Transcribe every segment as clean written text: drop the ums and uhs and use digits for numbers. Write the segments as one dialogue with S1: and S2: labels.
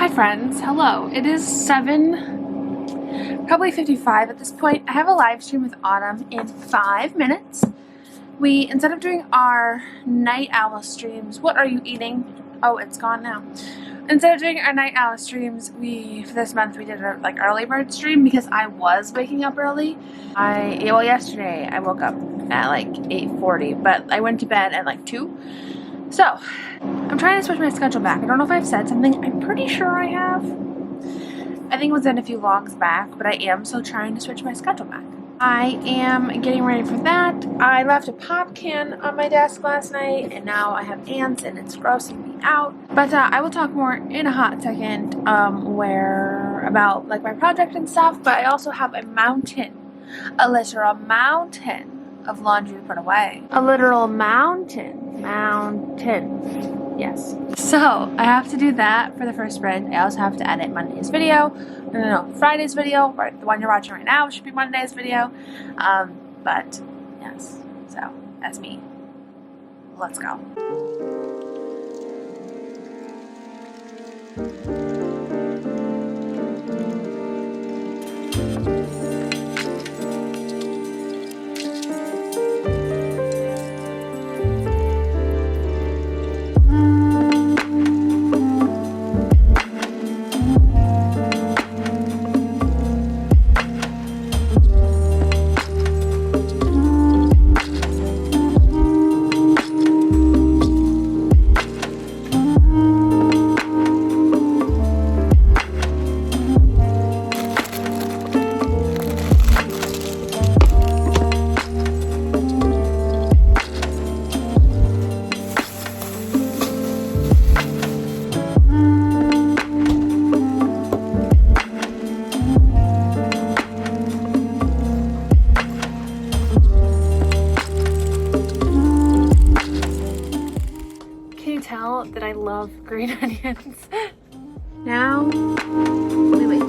S1: Hi friends, hello. It is 7:55 at this point. I have a live stream with Autumn in 5 minutes. Instead of doing our night owl streams, what are you eating? Oh, it's gone now. Instead of doing our night owl streams, for this month we did a early bird stream because I was waking up early. Yesterday I woke up at 8:40, but I went to bed at 2. So, I'm trying to switch my schedule back. I don't know if I've said something. I'm pretty sure I have. I think it was in a few vlogs back, but I am still trying to switch my schedule back. I am getting ready for that. I left a pop can on my desk last night, and now I have ants, and it's grossing me out. But I will talk more in a hot second about my project and stuff, but I also have a literal mountain of laundry to put away. A literal mountain. Yes. So I have to do that for the first sprint. I also have to edit Monday's video. No, Friday's video. Right, the one you're watching right now should be Monday's video. But yes. So that's me. Let's go. That I love green onions. Now we wait.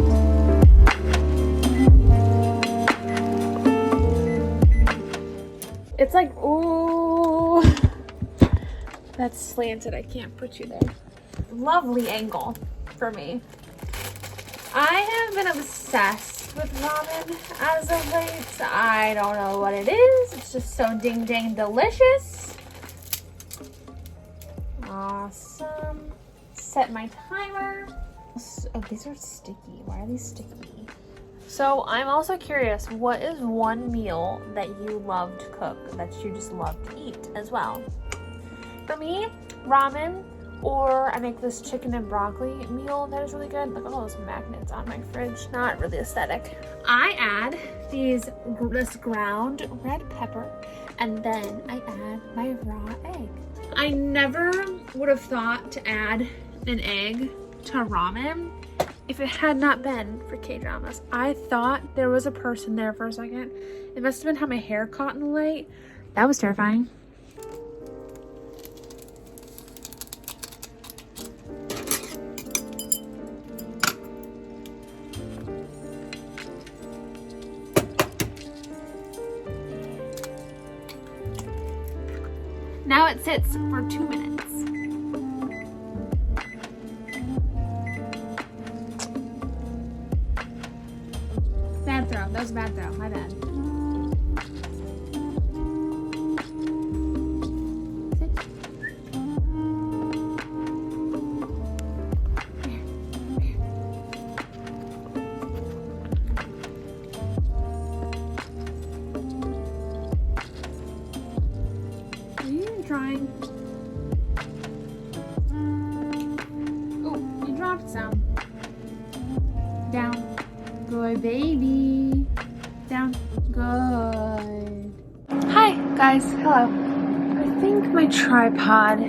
S1: It's ooh, that's slanted. I can't put you there. Lovely angle for me. I have been obsessed with ramen as of late. I don't know what it is. It's just so ding dang delicious. Awesome. Set my timer. Oh, these are sticky. Why are these sticky? So I'm also curious, what is one meal that you love to cook, that you just love to eat as well? For me, ramen, or I make this chicken and broccoli meal that is really good. Look at all those magnets on my fridge. Not really aesthetic. I add this ground red pepper, and then I add my raw egg. I never would have thought to add an egg to ramen if it had not been for K-dramas. I thought there was a person there for a second. It must have been how my hair caught in the light. That was terrifying. Now it sits for 2 minutes. Bad throw. That was a bad throw. My bad. Sit. Trying. Oh, you dropped some. Down. Good baby. Down. Good. Hi guys. Hello. I think my tripod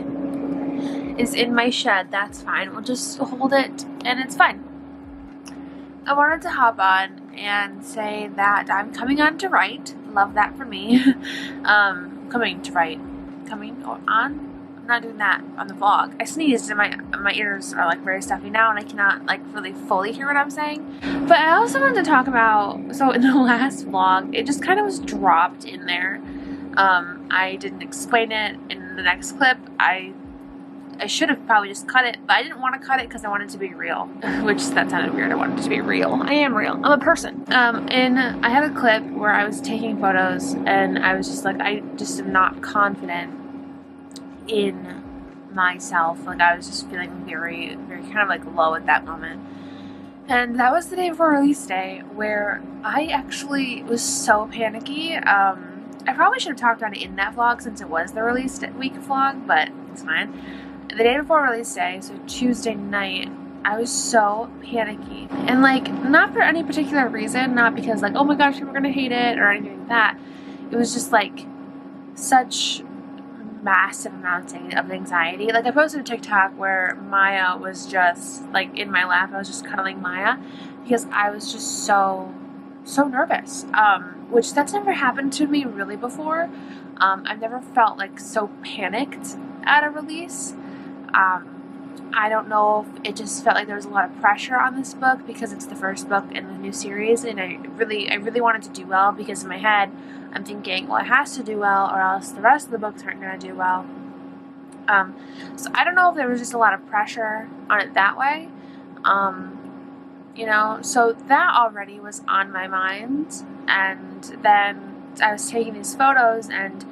S1: is in my shed. That's fine. We'll just hold it and it's fine. I wanted to hop on and say that I'm coming on to write. Love that for me. Coming to write. Coming on? I'm not doing that on the vlog. I sneezed and my ears are very stuffy now and I cannot really fully hear what I'm saying. But I also wanted to talk about, so in the last vlog, it just kind of was dropped in there. I didn't explain it in the next clip. I I should have probably just cut it, but I didn't want to cut it because I wanted it to be real. Which, that sounded weird. I wanted it to be real. I am real. I'm a person. And I had a clip where I was taking photos and I was just like, I just am not confident in myself. Like, I was just feeling very, very kind of like low at that moment. And that was the day before release day where I actually was so panicky. I probably should have talked about it in that vlog since it was the release week vlog, but it's fine. The day before release day, so Tuesday night, I was so panicky. And like, not for any particular reason, not because like, oh my gosh, people are gonna hate it or anything like that. It was just like such massive amounts of anxiety. Like, I posted a TikTok where Maya was just like in my lap. I was just cuddling Maya because I was just so nervous. Which that's never happened to me really before. I've never felt like so panicked at a release. I don't know if it just felt like there was a lot of pressure on this book because it's the first book in the new series, and I really wanted to do well because in my head I'm thinking, well, it has to do well or else the rest of the books aren't going to do well. So I don't know if there was just a lot of pressure on it that way. You know, so that already was on my mind, and then I was taking these photos, and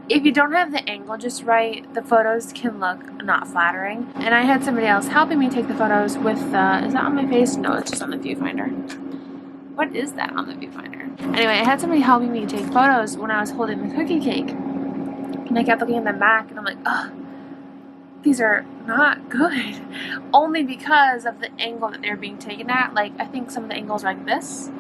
S1: if you don't have the angle just right, the photos can look not flattering. And I had somebody else helping me take the photos with, is that on my face? No, it's just on the viewfinder. What is that on the viewfinder? Anyway, I had somebody helping me take photos when I was holding the cookie cake, and I kept looking at them back, and I'm like, ugh. These are not good, only because of the angle that they're being taken at. Like, I think some of the angles are like this,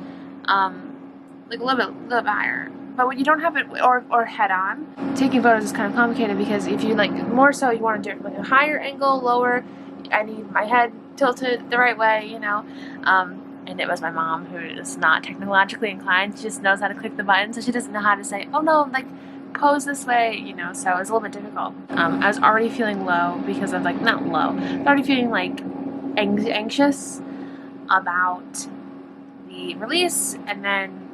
S1: like a little bit higher. But when you don't have it or head on, taking photos is kind of complicated because if you like more so you want to do it like a higher angle, lower. I need my head tilted the right way, you know. And it was my mom who is not technologically inclined. She just knows how to click the button, so she doesn't know how to say, oh no, like, pose this way, you know, so it was a little bit difficult. I was already feeling low because of like, not low, but already feeling like anxious about the release, and then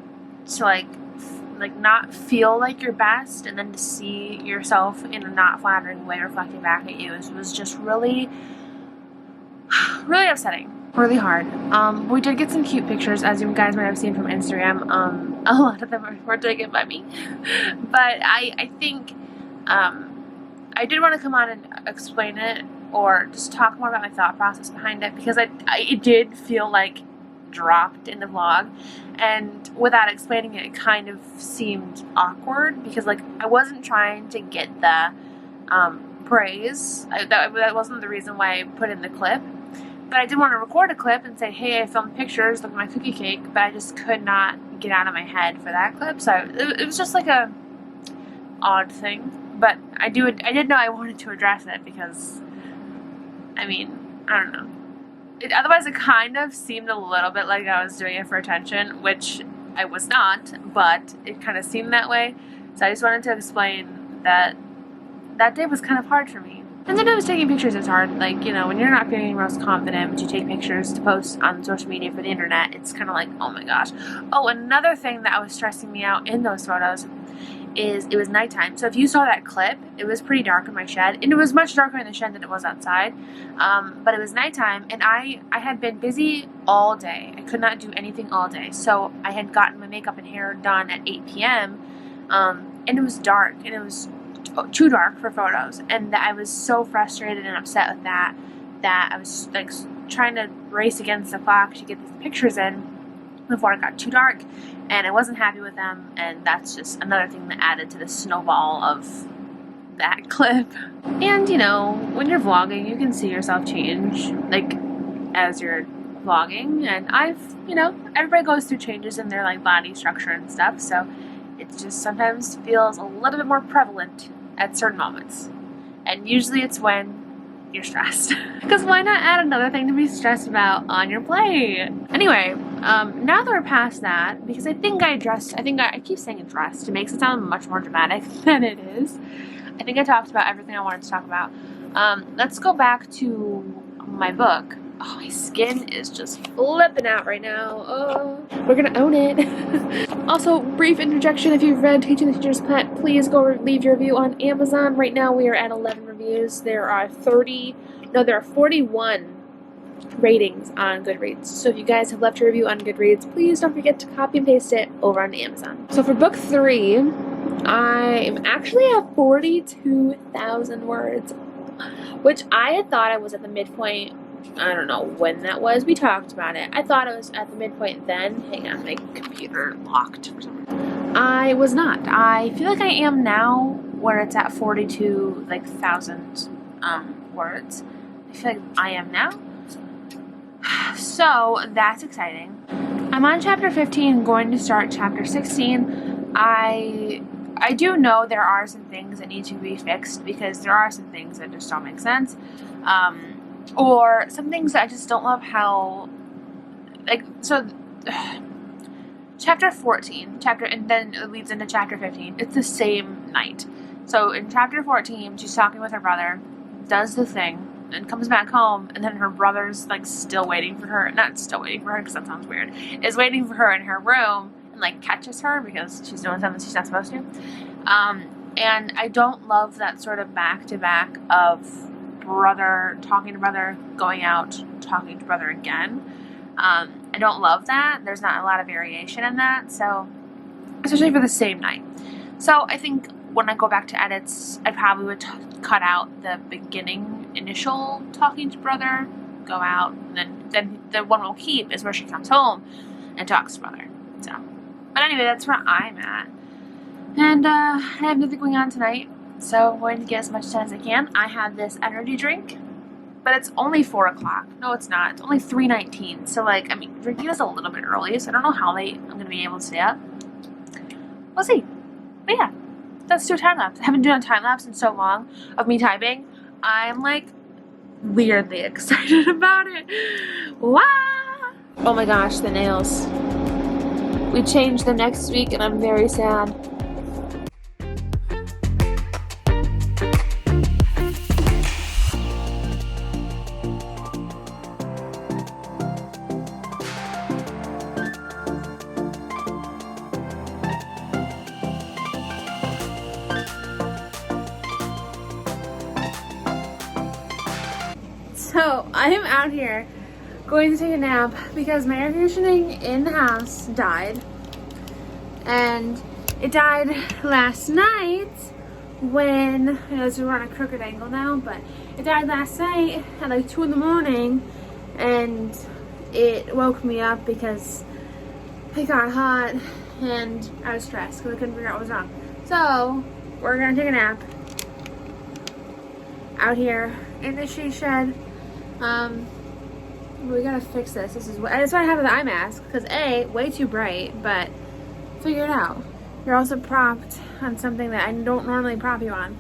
S1: to like not feel like your best, and then to see yourself in a not flattering way reflecting back at you was just really upsetting. Really hard. We did get some cute pictures, as you guys might have seen from Instagram. A lot of them were taken by me. But I think I did want to come on and explain it, or just talk more about my thought process behind it, because it did feel like dropped in the vlog, and without explaining it, it kind of seemed awkward, because like I wasn't trying to get the praise. That wasn't the reason why I put in the clip. But I did want to record a clip and say, hey, I filmed pictures, look at my cookie cake, but I just could not get out of my head for that clip. So it was just like a odd thing. But I did know I wanted to address it because, I mean, I don't know. Otherwise, it kind of seemed a little bit like I was doing it for attention, which I was not, but it kind of seemed that way. So I just wanted to explain that that day was kind of hard for me. And then I was taking pictures, it's hard. Like, you know, when you're not feeling most confident, but you take pictures to post on social media for the internet, it's kind of like, oh my gosh. Oh, another thing that was stressing me out in those photos is it was nighttime. So if you saw that clip, it was pretty dark in my shed, and it was much darker in the shed than it was outside. But it was nighttime, and I had been busy all day. I could not do anything all day. So I had gotten my makeup and hair done at 8 p.m. And it was dark, and it was too dark for photos, and I was so frustrated and upset with that I was like trying to race against the clock to get these pictures in before it got too dark, and I wasn't happy with them, and that's just another thing that added to the snowball of that clip. And you know, when you're vlogging, you can see yourself change like as you're vlogging, and you know, everybody goes through changes in their like body structure and stuff, so it just sometimes feels a little bit more prevalent at certain moments. And usually it's when you're stressed. Because why not add another thing to be stressed about on your plate? Anyway, now that we're past that, because I keep saying addressed, it makes it sound much more dramatic than it is. I think I talked about everything I wanted to talk about. Let's go back to my book. Oh, my skin is just flipping out right now. Oh, we're gonna own it. Also, brief interjection, if you've read Teaching the Teacher's Pet, please go leave your review on Amazon. Right now we are at 11 reviews. reviews. There are 41 ratings on Goodreads. So if you guys have left a review on Goodreads, please don't forget to copy and paste it over on Amazon. So for book 3, I'm actually at 42,000 words, which I had thought I was at the midpoint. I don't know when that was. We talked about it. I thought I was at the midpoint then. Hang on, my computer locked for some reason. I was not. I feel like I am now, where it's at 42,000 words. I feel like I am now. So that's exciting. I'm on chapter 15, going to start chapter 16. I do know there are some things that need to be fixed, because there are some things that just don't make sense. Or some things that I just don't love how, like, so chapter 14, and then it leads into chapter 15. It's the same night. So in chapter 14, she's talking with her brother, does the thing, and comes back home, and then her brother's like still waiting for her. Not still waiting for her, because that sounds weird. Is waiting for her in her room and like catches her because she's doing something she's not supposed to. And I don't love that sort of back to back of brother talking to brother, going out, talking to brother again. I don't love that. There's not a lot of variation in that. So, especially for the same night. So I think when I go back to edits, I probably would cut out the beginning initial talking to brother, go out, and then the one we'll keep is where she comes home and talks to brother. So, but anyway, that's where I'm at. And I have nothing going on tonight, so I'm going to get as much done as I can. I have this energy drink, but it's only 4 o'clock. No, it's not. It's only 3:19. So, like, I mean, drinking is a little bit early, so I don't know how late I'm going to be able to stay up. We'll see. But yeah, let's do a time lapse. I haven't done a time lapse in so long of me typing. I'm like weirdly excited about it. Wow! Oh my gosh, the nails. We changed them next week, and I'm very sad. So I am out here going to take a nap because my air conditioning in the house died, and it died last night when, as we're on a crooked angle now, but it died last night at like 2 in the morning, and it woke me up because it got hot and I was stressed because I couldn't figure out what was wrong. So we're gonna take a nap out here in the she shed. We gotta fix this. That's why I have the eye mask, because A, way too bright, but figure it out. You're also propped on something that I don't normally prop you on.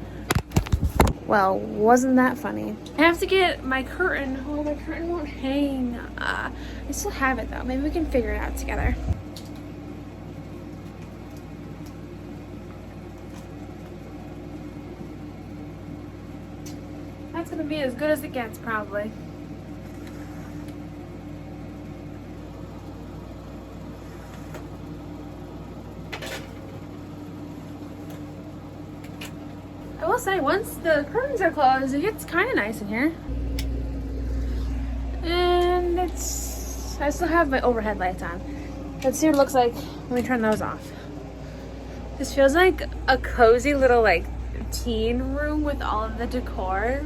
S1: Well, wasn't that funny? I have to get my curtain. Oh, my curtain won't hang. I still have it though. Maybe we can figure it out together. That's gonna be as good as it gets, probably. I will say, once the curtains are closed, it gets kind of nice in here. And I still have my overhead lights on. Let's see what it looks like when we turn those off. This feels like a cozy little, like, teen room with all of the decor.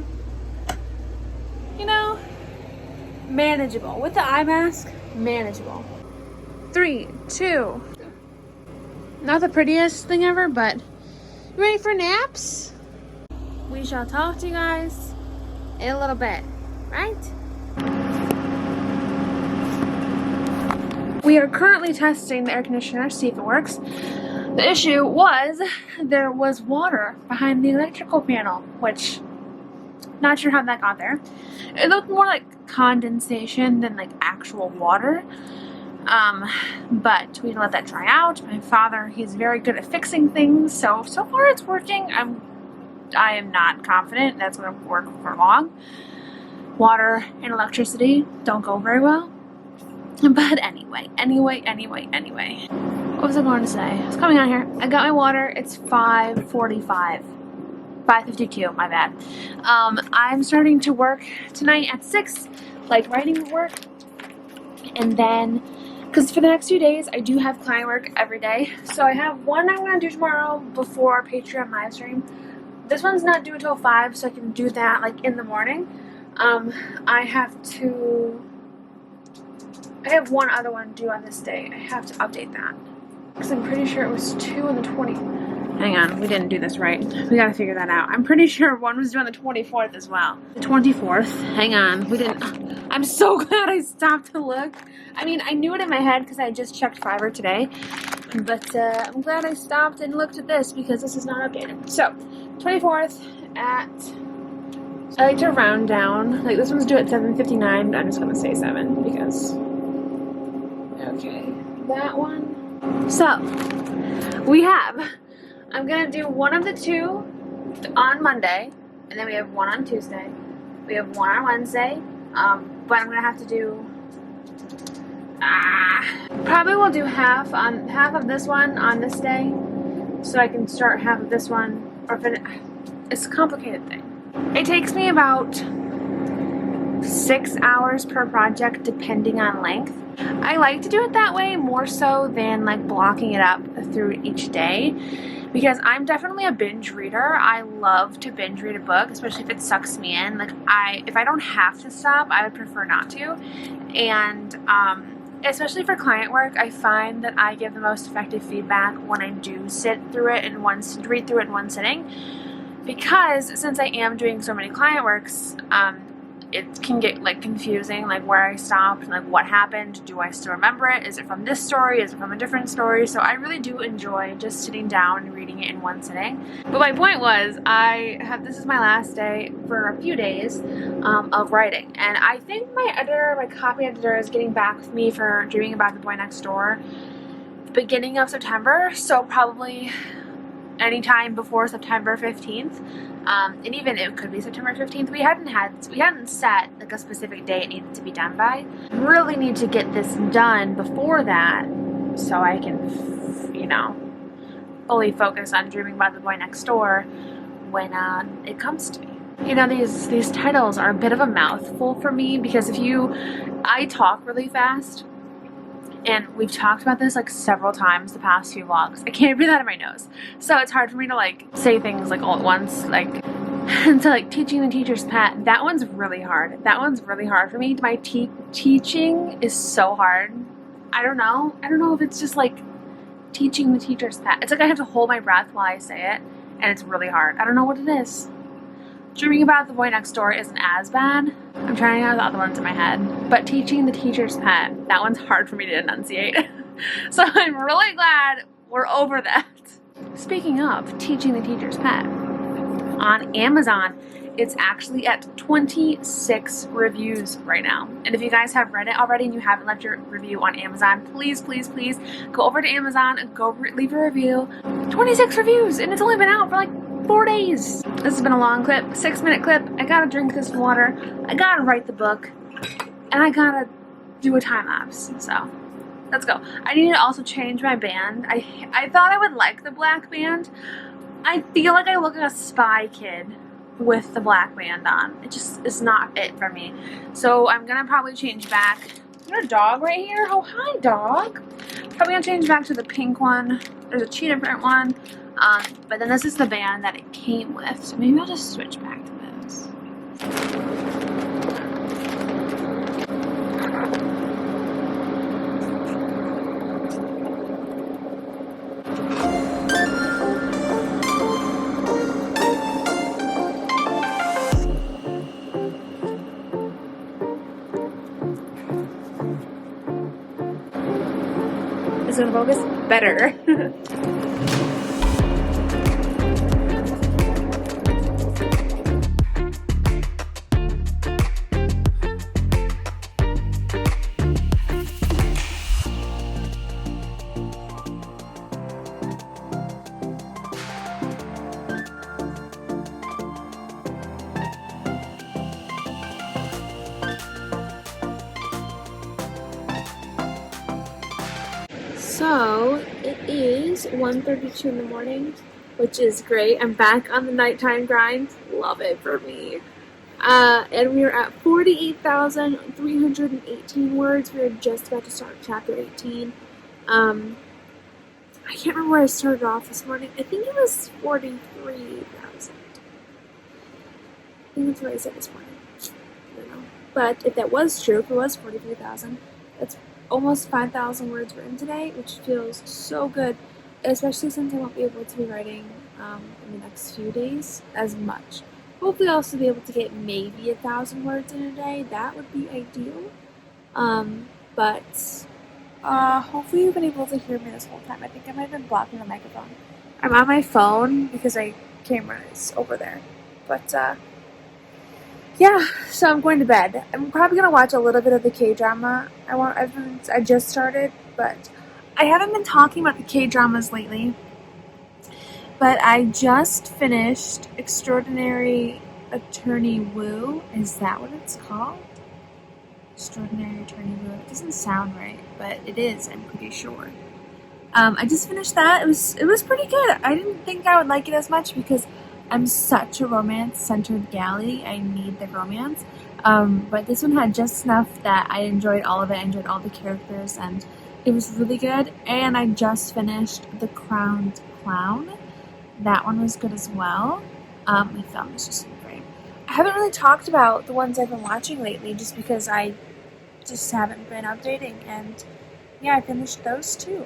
S1: You know, manageable. With the eye mask, manageable. 3, 2. Not the prettiest thing ever, but you ready for naps? We shall talk to you guys in a little bit, right? We are currently testing the air conditioner, see if it works. The issue was there was water behind the electrical panel, which, not sure how that got there. It looked more like condensation than like actual water. But we let that dry out. My father, he's very good at fixing things, so far it's working. I am not confident that's going to work for long. Water and electricity don't go very well. But anyway. What was I going to say? I was coming out here. I got my water. It's 5:45. 5:52, my bad. I'm starting to work tonight at 6, like writing work. And then, because for the next few days, I do have client work every day. So I have one I'm going to do tomorrow before Patreon live stream. This one's not due until 5, so I can do that like in the morning. I have one other one due on this day. I have to update that. Because I'm pretty sure it was 2 on the 20th. Hang on, we didn't do this right. We gotta figure that out. I'm pretty sure one was due on the 24th as well. The 24th. Hang on, we didn't. I'm so glad I stopped to look. I mean, I knew it in my head because I just checked Fiverr today. But I'm glad I stopped and looked at this because this is not updated. So, 24th at... I like to round down. Like, this one's due at 7:59, but I'm just gonna say 7 because... Okay, that one. So, we have... I'm gonna do one of the 2 on Monday, and then we have one on Tuesday. We have one on Wednesday, but I'm gonna have to do. Probably we'll do half of this one on this day, so I can start half of this one or finish. It's a complicated thing. It takes me about 6 hours per project, depending on length. I like to do it that way more so than like blocking it up through each day. Because I'm definitely a binge reader. I love to binge read a book, especially if it sucks me in. Like if I don't have to stop, I would prefer not to. And especially for client work, I find that I give the most effective feedback when I do sit through it read through it in one sitting. Because since I am doing so many client works, it can get like confusing, like where I stopped and like what happened. Do I still remember it? Is it from this story? Is it from a different story? So I really do enjoy just sitting down and reading it in one sitting. But my point was, this is my last day for a few days of writing, and I think my copy editor is getting back with me for Dreaming About the Boy Next Door beginning of September. So probably anytime before September 15th. And even it could be September 15th. We hadn't set like a specific date it needed to be done by. Really need to get this done before that so I can, you know, fully focus on Dreaming About the Boy Next Door when it comes to me. You know, these titles are a bit of a mouthful for me because I talk really fast. And we've talked about this like several times the past few vlogs. I can't breathe out of my nose. So it's hard for me to like say things like all at once. Like, and so like Teaching the Teacher's Pet, that one's really hard. That one's really hard for me. My teaching is so hard. I don't know if it's just like Teaching the Teacher's Pet. It's like I have to hold my breath while I say it. And it's really hard. I don't know what it is. Dreaming About the Boy Next Door isn't as bad. I'm trying out the other ones in my head. But Teaching the Teacher's Pet, that one's hard for me to enunciate. So I'm really glad we're over that. Speaking of Teaching the Teacher's Pet, on Amazon, it's actually at 26 reviews right now. And if you guys have read it already and you haven't left your review on Amazon, please, please, please go over to Amazon and leave a review. 26 reviews, and it's only been out for like 4 days. This has been a long clip, 6-minute clip. I gotta drink this water. I gotta write the book. And I gotta do a time lapse. So, let's go. I need to also change my band. I thought I would like the black band. I feel like I look like a spy kid with the black band on. It just is not it for me. So, I'm gonna probably change back. Is there a dog right here? Oh, hi, dog. Probably gonna change back to the pink one. There's a cheetah print one. But then this is the band that it came with, so maybe I'll just switch back to this. Is it gonna focus? Better. So it is 1:32 in the morning. which is great. I'm back on the nighttime grind. Love it for me. And we are at 48,318 words. We are just about to start chapter 18. I can't remember where I started off this morning. I think it was 43,000. I think that's what I said this morning. I don't know. But if that was true, if it was 43,000, that's almost 5,000 words written today, which feels so good, especially since I won't be able to be writing in the next few days as much. Hopefully I'll also be able to get maybe 1,000 words in a day. That would be ideal. But hopefully you've been able to hear me this whole time. I think I might have been blocking the microphone. I'm on my phone because my camera is over there. But yeah, so I'm going to bed. I'm probably gonna watch a little bit of the K-drama. I just started, but I haven't been talking about the K-dramas lately. But I just finished Extraordinary Attorney Woo. Is that what it's called? Extraordinary Attorney Woo. It doesn't sound right, but it is, I'm pretty sure. I just finished that. It was pretty good. I didn't think I would like it as much because I'm such a romance-centered galley. I need the romance. But this one had just enough that I enjoyed all of it. I enjoyed all the characters, and it was really good. And I just finished The Crowned Clown. That one was good as well. My thumb is just great. I haven't really talked about the ones I've been watching lately just because I just haven't been updating. And yeah, I finished those too.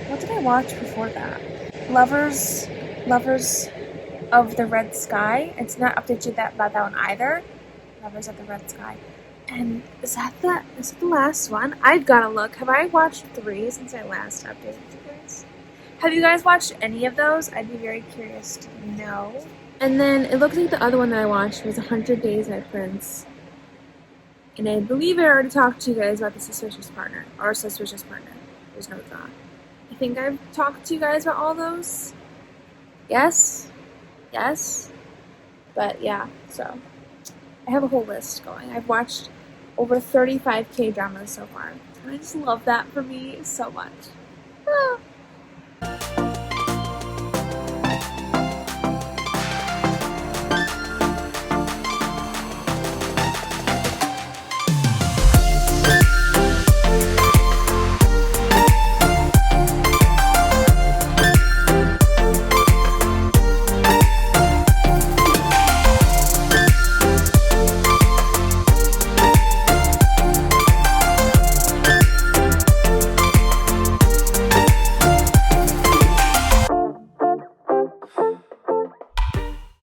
S1: What did I watch before that? Lovers of the Red Sky. It's not updated about that one either. Lovers of the Red Sky. And is that the last one? I've got to look. Have I watched 3 since I last updated you guys? Have you guys watched any of those? I'd be very curious to know. And then it looks like the other one that I watched was 100 Days by Prince. And I believe I already talked to you guys about the Suspicious Partner. Or Suspicious Partner. There's no thought. I think I've talked to you guys about all those. Yes? Yes? But yeah, so I have a whole list going. I've watched over 35 K-dramas so far. And I just love that for me so much.